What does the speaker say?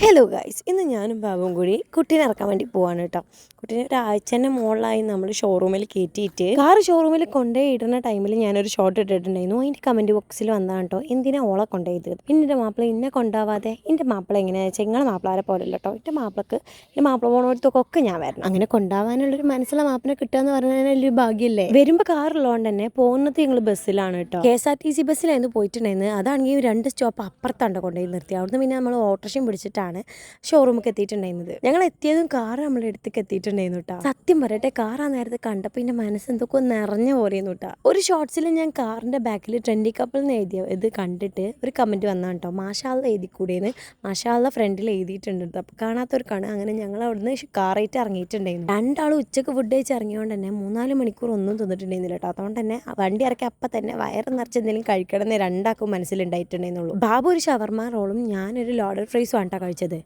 Hello guys, ഇന്ന് ഞാനും ബാബും കൂടി കുട്ടീനെ ഇറക്കാൻ വേണ്ടി പോവാണ് കേട്ടോ. കുട്ടീനെ ഒരാഴ്ചൻ്റെ മുകളിലായി നമ്മൾ ഷോറൂമിൽ കയറ്റിയിട്ട് കാർ ഷോറൂമിൽ കൊണ്ടുപോയി ഇടുന്ന ടൈമിൽ ഞാനൊരു ഷോട്ട് ഇട്ടിട്ടുണ്ടായിരുന്നു. അതിൻ്റെ കമൻറ്റ് ബോക്സിൽ വന്നതാണ് കേട്ടോ, എന്തിനാ ഓളെ കൊണ്ടുപോയത്. പിന്നെ എൻ്റെ മാപ്പിള എന്നെ കൊണ്ടാവാതെ എൻ്റെ മാപ്പിള എങ്ങനെയാണെന്ന് വെച്ചാൽ നിങ്ങളെ മാപ്പിളാരെ പോലല്ലോ കേട്ടോ. എൻ്റെ മാപ്പിള പോണോടത്തൊക്കെ ഞാൻ വരണം. അങ്ങനെ കൊണ്ടുപോകാനുള്ളൊരു മനസ്സിലെ മാപ്പിനെ കിട്ടുക എന്ന് പറഞ്ഞാൽ വലിയൊരു ഭാഗ്യമല്ലേ. വരുമ്പോൾ കാറുള്ളതുകൊണ്ട് തന്നെ പോകുന്നത് ഞങ്ങൾ ബസ്സിലാണ് കേട്ടോ. KSRTC ബസ്സിലായിരുന്നു പോയിട്ടുണ്ടായിരുന്നു. അതാണെങ്കിൽ 2 സ്റ്റോപ്പ് അപ്പുറത്താണ് കൊണ്ടുപോയി നിർത്തി. അവിടുന്ന് പിന്നെ നമ്മൾ ഓട്ടോറിക്ഷയും പിടിച്ചിട്ടാണ് ഷോറൂമൊക്കെ എത്തിയിട്ടുണ്ടായിരുന്നത്. ഞങ്ങൾ എത്തിയതും കാറ് നമ്മുടെ അടുത്തേക്ക് എത്തിയിട്ടുണ്ടായിരുന്നു കേട്ടോ. സത്യം പറയട്ടെ, കാർ ആ നേരത്തെ കണ്ടപ്പോൾ എൻ്റെ മനസ്സ് എന്തൊക്കെ നിറഞ്ഞ പോലെയെന്നു കേട്ടോ. ഒരു ഷോർട്സിൽ ഞാൻ കാറിൻ്റെ ബാക്കിൽ ട്രെൻഡി കപ്പിൾ എന്ന് എഴുതിയ ഇത് കണ്ടിട്ട് ഒരു കമൻറ്റ് വന്നാണ് കേട്ടോ. മാഷാള്ള എഴുതി കൂടിയെന്ന്. മാഷാള്ള ഫ്രണ്ടിൽ എഴുതിയിട്ടുണ്ട് കേട്ടോ. അപ്പോൾ കാണാത്തവർക്കാണ്. അങ്ങനെ ഞങ്ങൾ അവിടുന്ന് കാറായിട്ട് ഇറങ്ങിയിട്ടുണ്ടായിരുന്നു. 2 ആളും ഉച്ചക്ക് ഫുഡ് കഴിച്ച് ഇറങ്ങിയോണ്ട് തന്നെ 3-4 മണിക്കൂർ ഒന്നും തിന്നിട്ടുണ്ടായിരുന്നില്ല കേട്ടോ. അതുകൊണ്ട് തന്നെ വണ്ടി ഇറക്കി അപ്പം തന്നെ വയറ് നിറച്ച് എന്തെങ്കിലും കഴിക്കണം എന്ന് 2 ആൾക്കും മനസ്സിലുണ്ടായിട്ടുണ്ടായിരുന്നുള്ളൂ. ബാബു ഒരു ഷവർമ റോളും ഞാനൊരു ലോഡർ ഫ്രൈസും ആണ് കേട്ടോ കഴിച്ചത്.